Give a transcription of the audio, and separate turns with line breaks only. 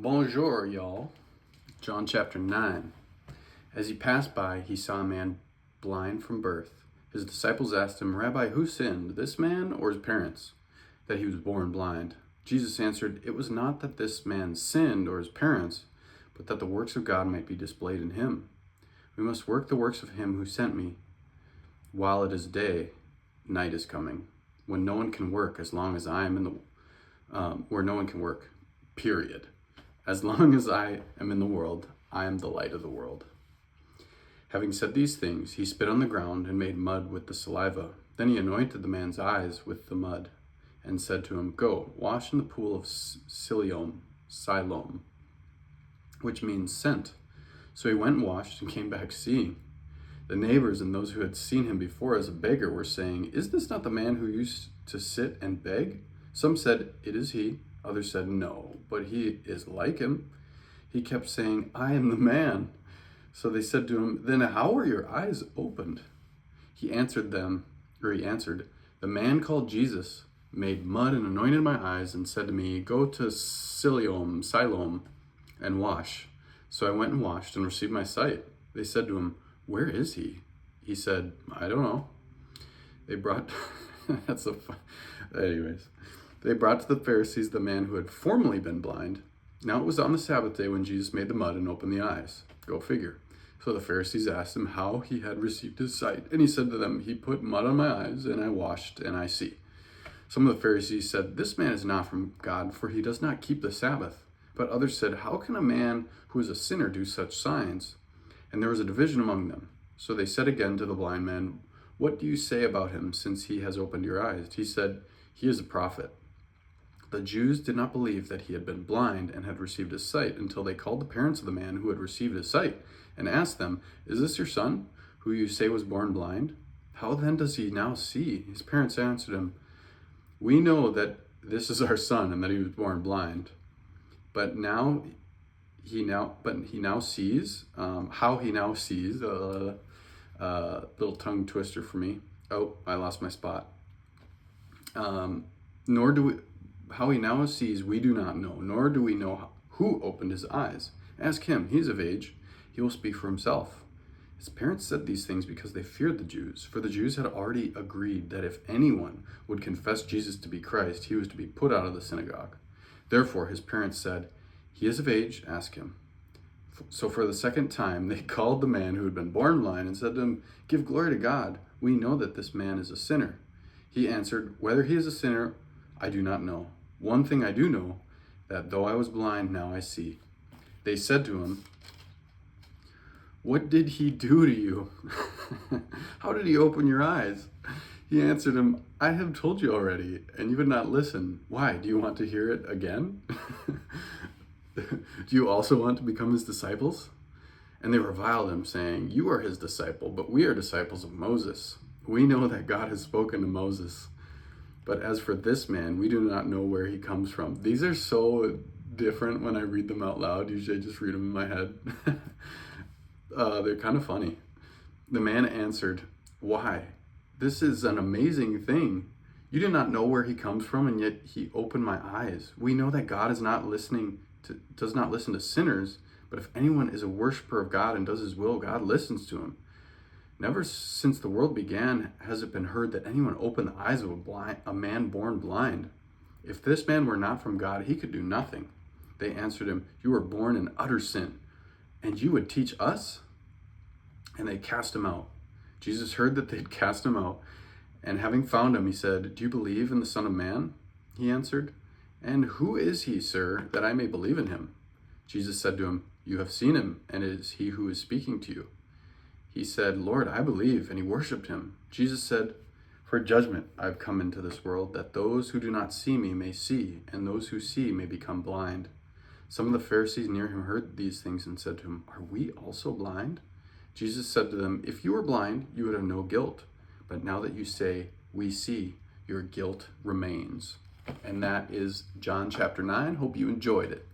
Bonjour, y'all. John chapter 9. As he passed by, he saw a man blind from birth. His disciples asked him, Rabbi, who sinned, this man or his parents, that he was born blind? Jesus answered, It was not that this man sinned or his parents, but that the works of God might be displayed in him. We must work the works of him who sent me. While it is day, night is coming, when no one can work as long as I am in the, where no one can work, period. As long as I am in the world, I am the light of the world. Having said these things, he spit on the ground and made mud with the saliva. Then he anointed the man's eyes with the mud and said to him, Go, wash in the pool of Siloam, which means sent. So he went and washed and came back seeing. The neighbors and those who had seen him before as a beggar were saying, Is this not the man who used to sit and beg? Some said, It is he. Others said, No, but he is like him. He kept saying, I am the man. So they said to him, Then how were your eyes opened? He answered, The man called Jesus made mud and anointed my eyes and said to me, Go to Siloam, and wash. So I went and washed and received my sight. They said to him, Where is he? He said, I don't know. They brought, They brought to the Pharisees the man who had formerly been blind. Now it was on the Sabbath day when Jesus made the mud and opened the eyes. Go figure. So the Pharisees asked him how he had received his sight. And he said to them, He put mud on my eyes, and I washed, and I see. Some of the Pharisees said, This man is not from God, for he does not keep the Sabbath. But others said, How can a man who is a sinner do such signs? And there was a division among them. So they said again to the blind man, What do you say about him, since he has opened your eyes? He said, He is a prophet. The Jews did not believe that he had been blind and had received his sight until they called the parents of the man who had received his sight and asked them, Is this your son, who you say was born blind? How then does he now see? His parents answered him, We know that this is our son and that he was born blind. But he now sees. How he now sees, little tongue twister for me. Oh, I lost my spot. How he now sees, we do not know, nor do we know who opened his eyes. Ask him, he is of age, he will speak for himself. His parents said these things because they feared the Jews, for the Jews had already agreed that if anyone would confess Jesus to be Christ, he was to be put out of the synagogue. Therefore his parents said, He is of age, ask him. So for the second time they called the man who had been born blind and said to him, Give glory to God, we know that this man is a sinner. He answered, Whether he is a sinner, I do not know. One thing I do know, that though I was blind, now I see. They said to him, What did he do to you? How did he open your eyes? He answered him, I have told you already, and you would not listen. Why? Do you want to hear it again? Do you also want to become his disciples? And they reviled him, saying, You are his disciple, but we are disciples of Moses. We know that God has spoken to Moses. But as for this man, we do not know where he comes from. These are so different when I read them out loud. Usually I just read them in my head. They're kind of funny. The man answered, Why? This is an amazing thing. You do not know where he comes from, and yet he opened my eyes. We know that God does not listen to sinners, but if anyone is a worshiper of God and does his will, God listens to him. Never since the world began has it been heard that anyone opened the eyes of a man born blind. If this man were not from God, he could do nothing. They answered him, You were born in utter sin, and you would teach us? And they cast him out. Jesus heard that they'd cast him out, and having found him, he said, Do you believe in the Son of Man? He answered, And who is he, sir, that I may believe in him? Jesus said to him, You have seen him, and it is he who is speaking to you. He said, Lord, I believe, and he worshipped him. Jesus said, For judgment I have come into this world, that those who do not see me may see, and those who see may become blind. Some of the Pharisees near him heard these things and said to him, Are we also blind? Jesus said to them, If you were blind, you would have no guilt. But now that you say, We see, your guilt remains. And that is John chapter 9. Hope you enjoyed it.